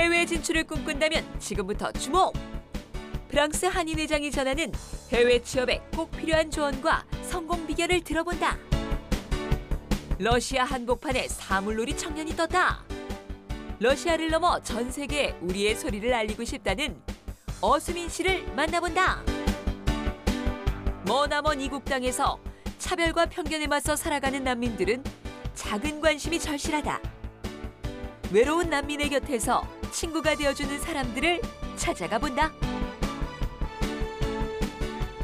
해외 진출을 꿈꾼다면 지금부터 주목! 프랑스 한인회장이 전하는 해외 취업에 꼭 필요한 조언과 성공 비결을 들어본다. 러시아 한복판에 사물놀이 청년이 떴다. 러시아를 넘어 전 세계에 우리의 소리를 알리고 싶다는 어수민 씨를 만나본다. 머나먼 이국 땅에서 차별과 편견에 맞서 살아가는 난민들은 작은 관심이 절실하다. 외로운 난민의 곁에서 친구가 되어주는 사람들을 찾아가 본다.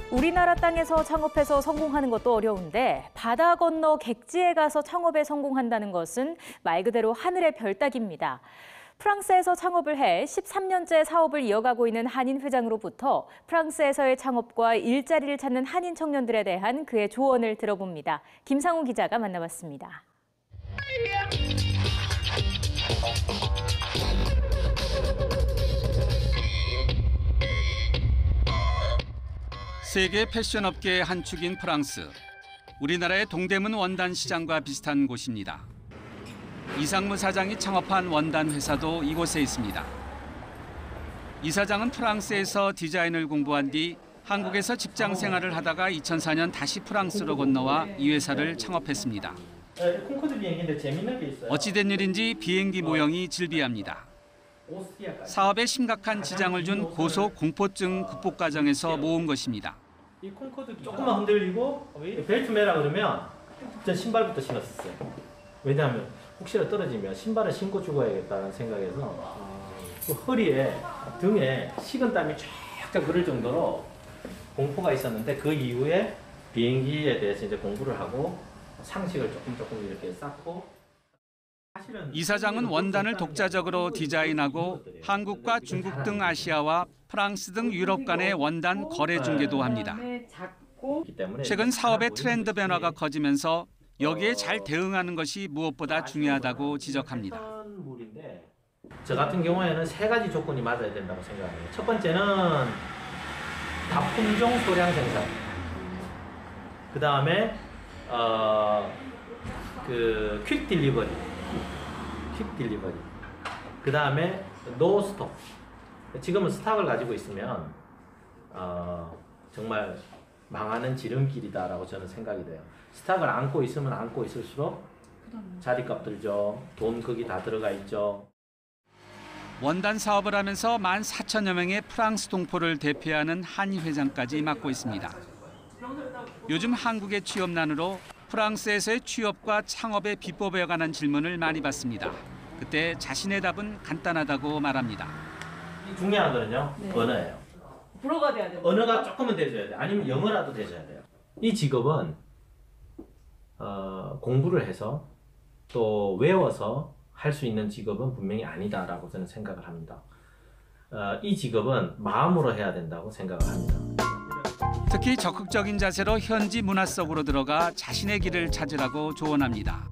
우리나라 땅에서 창업해서 성공하는 것도 어려운데 바다 건너 객지에 가서 창업에 성공한다는 것은 말 그대로 하늘의 별 따기입니다. 프랑스에서 창업을 해 13년째 사업을 이어가고 있는 한인 회장으로부터 프랑스에서의 창업과 일자리를 찾는 한인 청년들에 대한 그의 조언을 들어봅니다. 김상우 기자가 만나봤습니다. 세계 패션 업계의 한 축인 프랑스. 우리나라의 동대문 원단 시장과 비슷한 곳입니다. 이상무 사장이 창업한 원단 회사도 이곳에 있습니다. 이 사장은 프랑스에서 디자인을 공부한 뒤 한국에서 직장 생활을 하다가 2004년 다시 프랑스로 건너와 이 회사를 창업했습니다. 콩코드 비행기인데 재밌는 게 있어요. 어찌된 일인지 비행기 모형이 질비합니다. 사업에 심각한 지장을 준 고소 공포증 극복 과정에서 모은 것입니다. 이 콩코드 조금만 흔들리고 벨트 매라 그러면 전 신발부터 신었었어요. 왜냐하면 혹시라도 떨어지면 신발을 신고 죽어야겠다는 생각에서 그 허리에 등에 식은땀이 쫙쫙 흐를 정도로 공포가 있었는데 그 이후에 비행기에 대해서 이제 공부를 하고 상식을 조금 이렇게 쌓고. 이 사장은 원단을 독자적으로 디자인하고 한국과 중국 등 아시아와 프랑스 등 유럽 간의 원단 거래 중개도 합니다. 최근 사업의 트렌드 변화가 커지면서 여기에 잘 대응하는 것이 무엇보다 중요하다고 지적합니다. 저 같은 경우에는 세 가지 조건이 맞아야 된다고 생각해요. 첫 번째는 다품종 소량 생산. 그 다음에 퀵 딜리버리. 그 다음에 노 스톡. 지금은 스탁을 가지고 있으면 정말 망하는 지름길이다라고 저는 생각이 돼요. 스탁을 안고 있으면 안고 있을수록 자리값 들죠. 돈 거기 다 들어가 있죠. 원단 사업을 하면서 14,000여 명의 프랑스 동포를 대표하는 한인 회장까지 맡고 있습니다. 요즘 한국의 취업난으로 프랑스에서의 취업과 창업의 비법에 관한 질문을 많이 받습니다. 그때 자신의 답은 간단하다고 말합니다. 중요하거든요. 네. 언어예요. 불어가 돼야 돼요. 언어가 조금은 되셔야 돼요. 아니면 영어라도 되셔야 돼요. 이 직업은 공부를 해서 또 외워서 할 수 있는 직업은 분명히 아니다라고 저는 생각을 합니다. 이 직업은 마음으로 해야 된다고 생각을 합니다. 특히 적극적인 자세로 현지 문화 속으로 들어가 자신의 길을 찾으라고 조언합니다.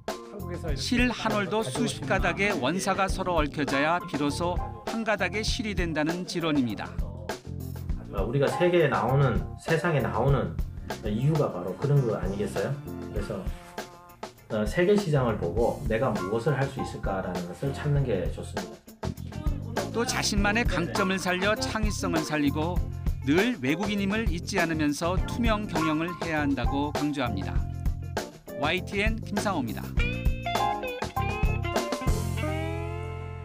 실 한 올도 수십 가닥의 원사가 서로 얽혀져야 비로소 한 가닥의 실이 된다는 지론입니다. 우리가 세계에 나오는, 세상에 나오는 이유가 바로 그런 거 아니겠어요? 그래서 세계 시장을 보고 내가 무엇을 할 수 있을까라는 것을 찾는 게 좋습니다. 또 자신만의 강점을 살려 창의성을 살리고 늘 외국인임을 잊지 않으면서 투명 경영을 해야 한다고 강조합니다. YTN 김상호입니다.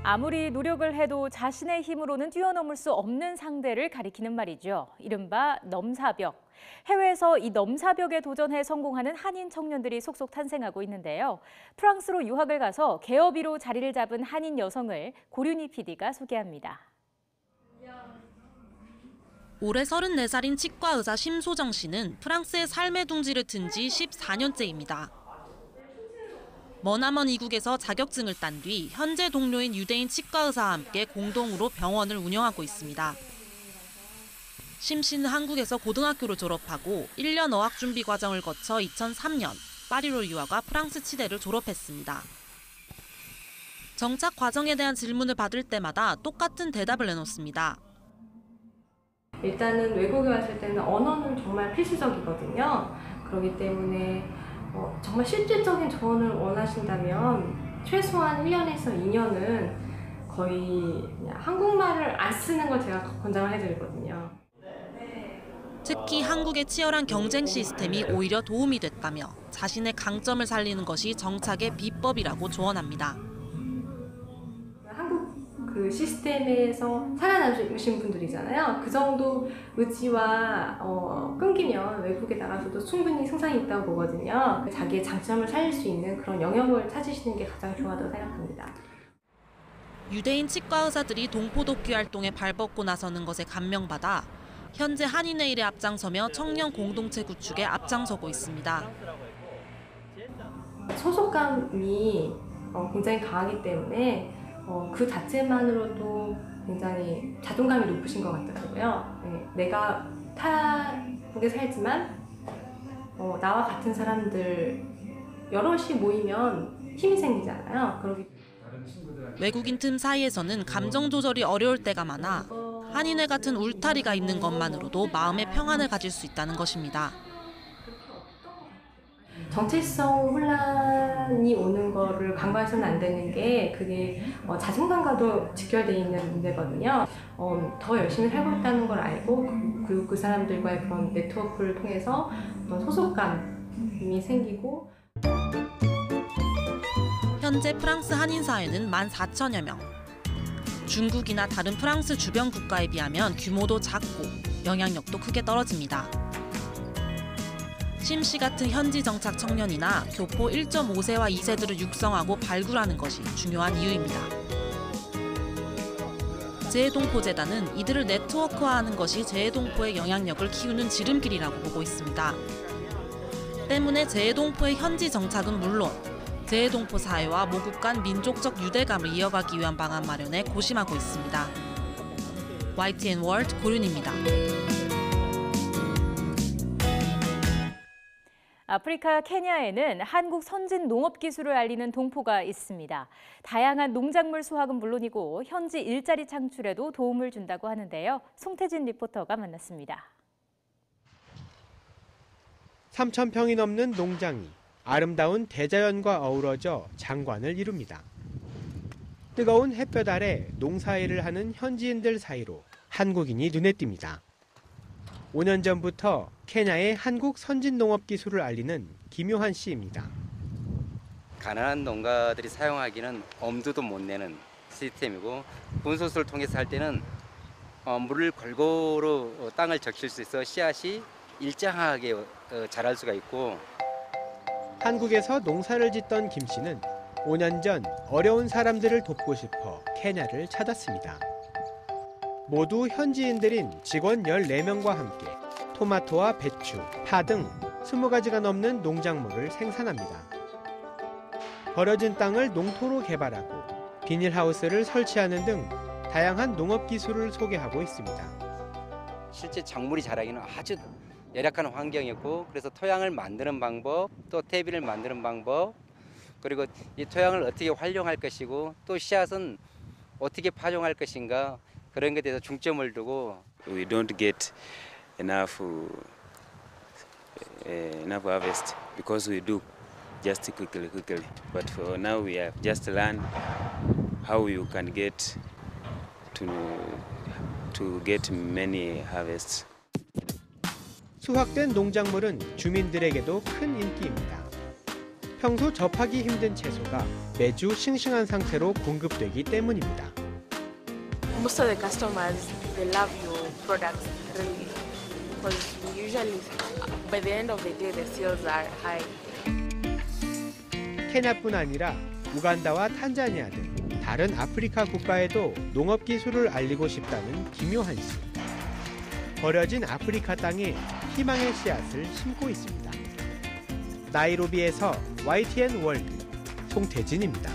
아무리 노력을 해도 자신의 힘으로는 뛰어넘을 수 없는 상대를 가리키는 말이죠. 이른바 넘사벽. 해외에서 이 넘사벽에 도전해 성공하는 한인 청년들이 속속 탄생하고 있는데요. 프랑스로 유학을 가서 개업이로 자리를 잡은 한인 여성을 고륜희 PD가 소개합니다. 올해 34살인 치과의사 심소정 씨는 프랑스의 삶의 둥지를 튼 지 14년째입니다. 머나먼 이국에서 자격증을 딴 뒤 현재 동료인 유대인 치과의사와 함께 공동으로 병원을 운영하고 있습니다. 심 씨는 한국에서 고등학교를 졸업하고 1년 어학준비 과정을 거쳐 2003년 파리로 유학와 프랑스 치대를 졸업했습니다. 정착 과정에 대한 질문을 받을 때마다 똑같은 대답을 내놓습니다. 일단은 외국에 왔을 때는 언어는 정말 필수적이거든요. 그렇기 때문에 정말 실질적인 조언을 원하신다면 최소한 1년에서 2년은 거의 그냥 한국말을 안 쓰는 걸 제가 권장을 해드리거든요. 특히 한국의 치열한 경쟁 시스템이 오히려 도움이 됐다며 자신의 강점을 살리는 것이 정착의 비법이라고 조언합니다. 한국 그 시스템에서 살아남으신 분들이잖아요. 그 정도 의지와 끈기면 외국에 나가서도 충분히 승산이 있다고 보거든요. 자기의 장점을 살릴 수 있는 그런 영역을 찾으시는 게 가장 중요하다고 생각합니다. 유대인 치과 의사들이 동포돕기 활동에 발벗고 나서는 것에 감명받아 현재 한인의 일에 앞장서며 청년 공동체 구축에 앞장서고 있습니다. 소속감이 굉장히 강하기 때문에 그 자체만으로도 굉장히 자존감이 높으신 것 같더라고요. 네, 내가 타국에 살지만 나와 같은 사람들 여럿이 모이면 힘이 생기잖아요. 외국인 틈 사이에서는 감정 조절이 어려울 때가 많아 한인회 같은 울타리가 있는 것만으로도 마음의 평안을 가질 수 있다는 것입니다. 정체성 혼란이 오는 거를 간과해서는 안 되는 게 그게 자존감과도 직결되어 있는 문제거든요. 더 열심히 살고 있다는 걸 알고 그 사람들과의 그런 네트워크를 통해서 어떤 소속감이 생기고 현재 프랑스 한인 사회는 14,000여 명. 중국이나 다른 프랑스 주변 국가에 비하면 규모도 작고 영향력도 크게 떨어집니다. 심 씨 같은 현지 정착 청년이나 교포 1.5세와 2세들을 육성하고 발굴하는 것이 중요한 이유입니다. 재해동포재단은 이들을 네트워크화하는 것이 재해동포의 영향력을 키우는 지름길이라고 보고 있습니다. 때문에 재해동포의 현지 정착은 물론 재해동포 사회와 모국 간 민족적 유대감을 이어가기 위한 방안 마련에 고심하고 있습니다. YTN 월드 고윤입니다. 아프리카 케냐에는 한국 선진 농업 기술을 알리는 동포가 있습니다. 다양한 농작물 수확은 물론이고 현지 일자리 창출에도 도움을 준다고 하는데요. 송태진 리포터가 만났습니다. 3,000평이 넘는 농장이 아름다운 대자연과 어우러져 장관을 이룹니다. 뜨거운 햇볕 아래 농사일을 하는 현지인들 사이로 한국인이 눈에 띕니다. 5년 전부터 케냐의 한국 선진 농업 기술을 알리는 김효한 씨입니다. 가난한 농가들이 사용하기는 엄두도 못 내는 시스템이고 분소수를 통해서 할 때는 물을 골고루 땅을 적실 수 있어 씨앗이 일정하게 자랄 수가 있고 한국에서 농사를 짓던 김 씨는 5년 전 어려운 사람들을 돕고 싶어 케냐를 찾았습니다. 모두 현지인들인 직원 14명과 함께 토마토와 배추, 파 등 20가지가 넘는 농작물을 생산합니다. 버려진 땅을 농토로 개발하고 비닐하우스를 설치하는 등 다양한 농업 기술을 소개하고 있습니다. 실제 작물이 자라기는 아주 열악한 환경이었고 그래서 토양을 만드는 방법, 또 퇴비를 만드는 방법, 그리고 이 토양을 어떻게 활용할 것이고 또 씨앗은 어떻게 파종할 것인가 그런 것에 대해서 중점을 두고 We don't get enough harvest because we do just quickly. But for now we have just learned how you can get to get many harvests. 수확된 농작물은 주민들에게도 큰 인기입니다. 평소 접하기 힘든 채소가 매주 싱싱한 상태로 공급되기 때문입니다. Most of the customers, they love your products really because usually by the end of the day the sales are high. 케냐뿐 아니라 우간다와 탄자니아 등 다른 아프리카 국가에도 농업 기술을 알리고 싶다는 김효한 씨. 버려진 아프리카 땅에 희망의 씨앗을 심고 있습니다. 나이로비에서 YTN 월드 송태진입니다.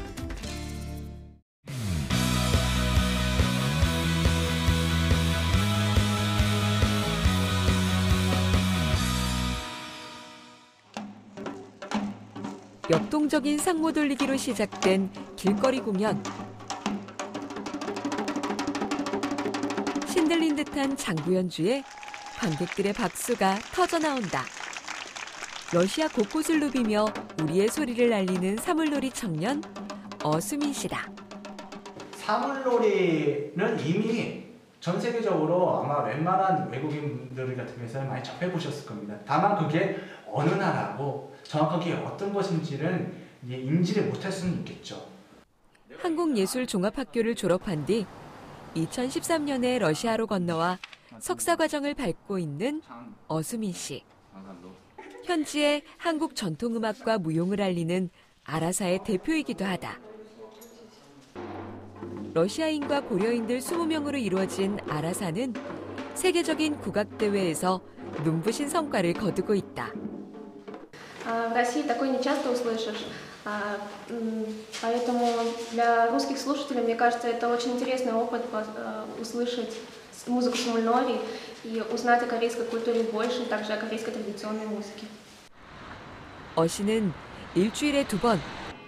역동적인 상모 돌리기로 시작된 길거리 공연. 신들린 듯한 장구 연주에 관객들의 박수가 터져나온다. 러시아 곳곳을 누비며 우리의 소리를 알리는 사물놀이 청년 어수민 씨다. 사물놀이는 이미 전 세계적으로 아마 웬만한 외국인들 같은 경우에는 많이 접해보셨을 겁니다. 다만 그게 어느 나라고 정확하게 어떤 것인지는 인지를 못할 수는 있겠죠. 한국예술종합학교를 졸업한 뒤 2013년에 러시아로 건너와 석사 과정을 밟고 있는 어수민 씨. 현지의 한국 전통음악과 무용을 알리는 아라사의 대표이기도 하다. 러시아인과 고려인들 20명으로 이루어진 아라사는 세계적인 국악대회에서 눈부신 성과를 거두고 있다. В России такое не часто услышишь, поэтому для русских слушателей, мне кажется, это очень интересный опыт услышать музыку самульнори и узнать о корейской культуре больше, также о корейской традиционной музыке. 어 씨는 일주일에 2번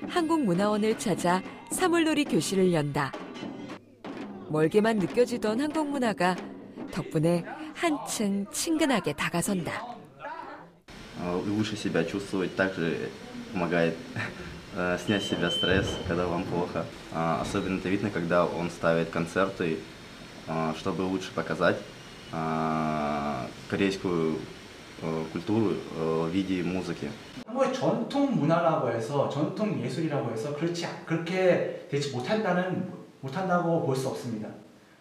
한국문화원을 찾아 사물놀이 교실을 연다. 멀게만 느껴지던 한국 문화가 덕분에 한층 친근하게 다가선다. Лучше себя чувствовать также помогает снять с себя стресс, когда вам плохо. Особенно это видно, когда он ставит концерты, чтобы лучше показать корейскую культуру в виде музыки. 한국의 전통 문화라고 해서 전통 예술이라고 해서 그렇게 되지 못한다고 볼 수 없습니다.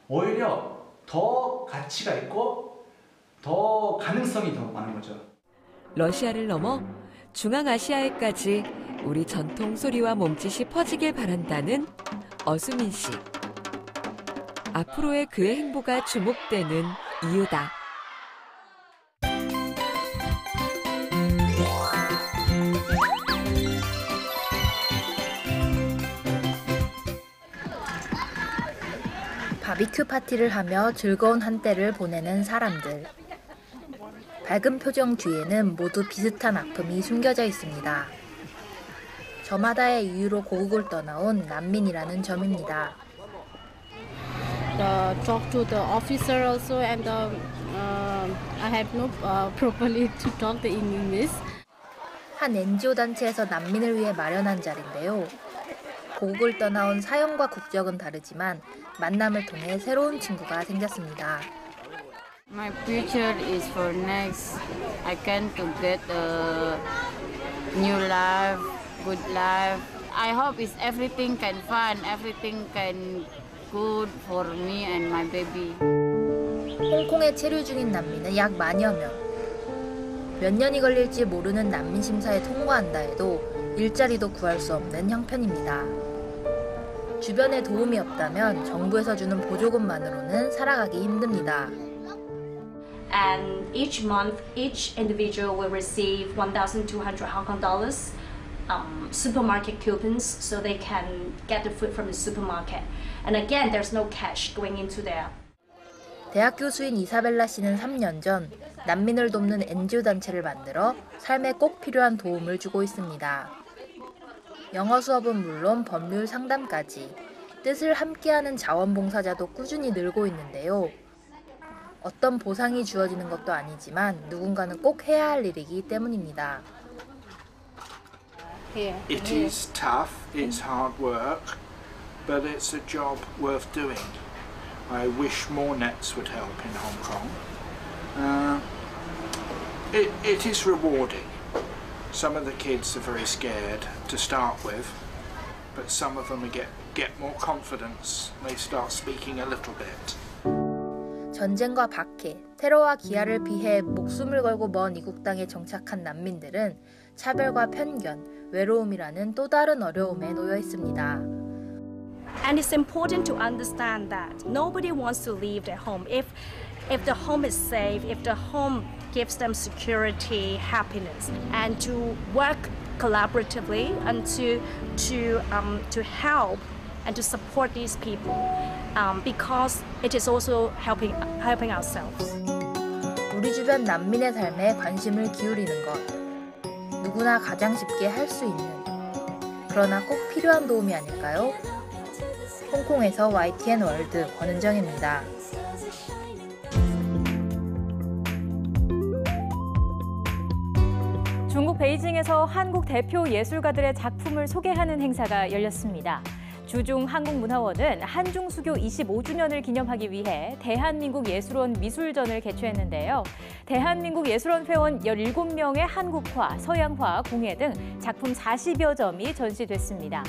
오히려 더 가치가 있고 더 가능성이 더 많은 거죠. 러시아를 넘어 중앙아시아에까지 우리 전통 소리와 몸짓이 퍼지길 바란다는 어수민 씨. 앞으로의 그의 행보가 주목되는 이유다. 바비큐 파티를 하며 즐거운 한때를 보내는 사람들. 밝은 표정 뒤에는 모두 비슷한 아픔이 숨겨져 있습니다. 저마다의 이유로 고국을 떠나온 난민이라는 점입니다. Talk to the officer also, and I have no properly to talk the English. 한 NGO 단체에서 난민을 위해 마련한 자리인데요. 고국을 떠나온 사연과 국적은 다르지만 만남을 통해 새로운 친구가 생겼습니다. My future is for next. I can to get a new life, good life. I hope is everything can fun, everything can good for me and my baby. 홍콩에 체류 중인 난민은 약 10,000여 명. 몇 년이 걸릴지 모르는 난민 심사에 통과한다 해도 일자리도 구할 수 없는 형편입니다. 주변에 도움이 없다면 정부에서 주는 보조금만으로는 살아가기 힘듭니다. And each month, each individual will receive 1,200 Hong Kong dollars supermarket coupons so they can get the food from the supermarket. And again, there's no cash going into there. 대학 교수인 이사벨라 씨는 3년 전 난민을 돕는 NGO 단체를 만들어 삶에 꼭 필요한 도움을 주고 있습니다. 영어 수업은 물론 법률 상담까지 뜻을 함께하는 자원봉사자도 꾸준히 늘고 있는데요. 어떤 보상이 주어지는 것도 아니지만 누군가는 꼭 해야 할 일이기 때문입니다. It is tough, it's hard work, but it's a job worth doing. I wish more nets would help in Hong Kong. It is rewarding. Some of the kids are very scared to start with, but some of them get more confidence. They start speaking a little bit. 전쟁과 박해, 테러와 기아를 피해 목숨을 걸고 먼 이국 땅에 정착한 난민들은 차별과 편견, 외로움이라는 또 다른 어려움에 놓여 있습니다. And it's important to understand that nobody wants to leave their home. If the home is safe, if the home gives them security, happiness, and to work collaboratively and to help and to support these people, because it is also helping ourselves. 우리 주변 난민의 삶에 관심을 기울이는 것, 누구나 가장 쉽게 할 수 있는, 그러나 꼭 필요한 도움이 아닐까요? 홍콩에서 YTN 월드 권은정입니다. 중국 베이징에서 한국 대표 예술가들의 작품을 소개하는 행사가 열렸습니다. 주중 한국문화원은 한중수교 25주년을 기념하기 위해 대한민국 예술원 미술전을 개최했는데요. 대한민국 예술원 회원 17명의 한국화, 서양화, 공예 등 작품 40여 점이 전시됐습니다.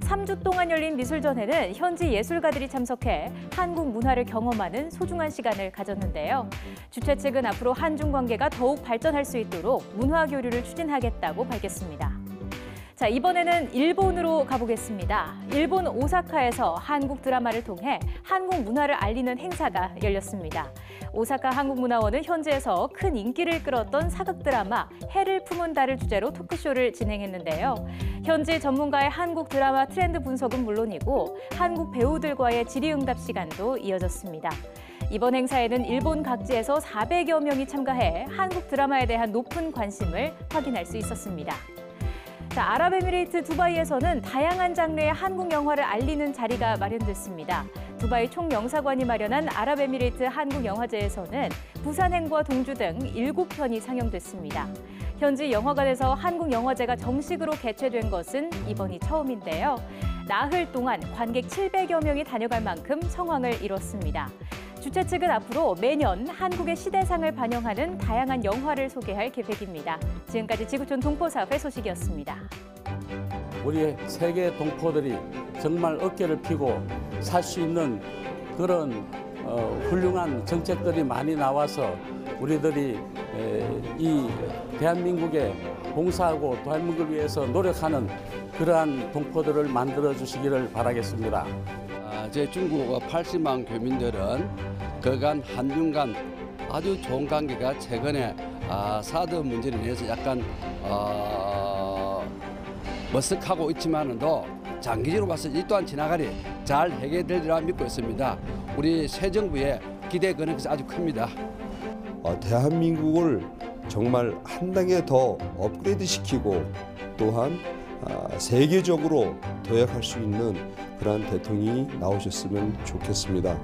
3주 동안 열린 미술전에는 현지 예술가들이 참석해 한국 문화를 경험하는 소중한 시간을 가졌는데요. 주최 측은 앞으로 한중 관계가 더욱 발전할 수 있도록 문화 교류를 추진하겠다고 밝혔습니다. 자, 이번에는 일본으로 가보겠습니다. 일본 오사카에서 한국 드라마를 통해 한국 문화를 알리는 행사가 열렸습니다. 오사카 한국문화원은 현지에서 큰 인기를 끌었던 사극 드라마 해를 품은 달을 주제로 토크쇼를 진행했는데요. 현지 전문가의 한국 드라마 트렌드 분석은 물론이고 한국 배우들과의 질의응답 시간도 이어졌습니다. 이번 행사에는 일본 각지에서 400여 명이 참가해 한국 드라마에 대한 높은 관심을 확인할 수 있었습니다. 자, 아랍에미레이트 두바이에서는 다양한 장르의 한국 영화를 알리는 자리가 마련됐습니다. 두바이 총영사관이 마련한 아랍에미레이트 한국영화제에서는 부산행과 동주 등 7편이 상영됐습니다. 현지 영화관에서 한국영화제가 정식으로 개최된 것은 이번이 처음인데요. 나흘 동안 관객 700여 명이 다녀갈 만큼 성황을 이뤘습니다. 주최 측은 앞으로 매년 한국의 시대상을 반영하는 다양한 영화를 소개할 계획입니다. 지금까지 지구촌 동포사회 소식이었습니다. 우리 세계 동포들이 정말 어깨를 펴고 살 수 있는 그런 훌륭한 정책들이 많이 나와서 우리들이 이 대한민국에 봉사하고 대한민국을 위해서 노력하는 그러한 동포들을 만들어 주시기를 바라겠습니다. 제 중국어 80만 교민들은 그간 한중 간 아주 좋은 관계가 최근에 사드 문제로 인해서 약간 머쓱하고 있지만도 장기적으로 봐서 이 또한 지나가리 잘 해결되리라 믿고 있습니다. 우리 새 정부의 기대는 아주 큽니다. 대한민국을 정말 한 단계 더 업그레이드 시키고 또한 세계적으로 도약할 수 있는 그러한 대통령이 나오셨으면 좋겠습니다.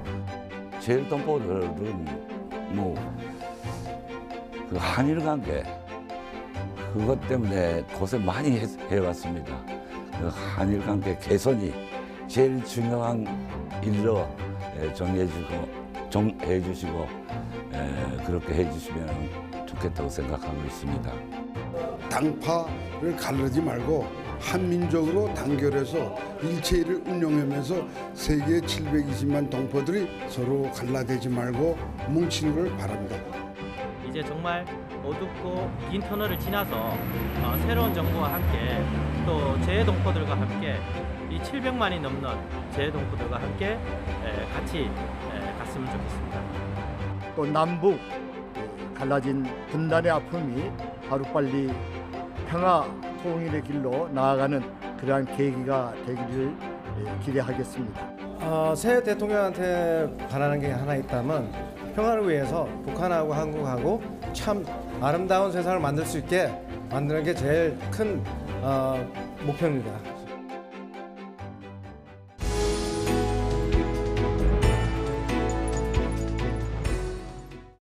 제일 동포들은 그 한일 관계 그것 때문에 고생 많이 해왔습니다. 그 한일 관계 개선이 제일 중요한 일로 정해주시고 그렇게 해주시면 좋겠다고 생각하고 있습니다. 당파를 가르지 말고 한민족으로 단결해서 일체를 운영하면서 세계 720만 동포들이 서로 갈라대지 말고 뭉치는 걸 바랍니다. 이제 정말 어둡고 긴 터널을 지나서 새로운 정부와 함께 또 재외동포들과 함께 이 700만이 넘는 재외동포들과 함께 같이 갔으면 좋겠습니다. 또 남북 갈라진 분단의 아픔이 하루빨리 평화 통일의 길로 나아가는 그러한 계기가 되기를 기대하겠습니다. 새 대통령한테 바라는 게 하나 있다면 평화를 위해서 북한하고 한국하고 참 아름다운 세상을 만들 수 있게 만드는 게 제일 큰 목표입니다.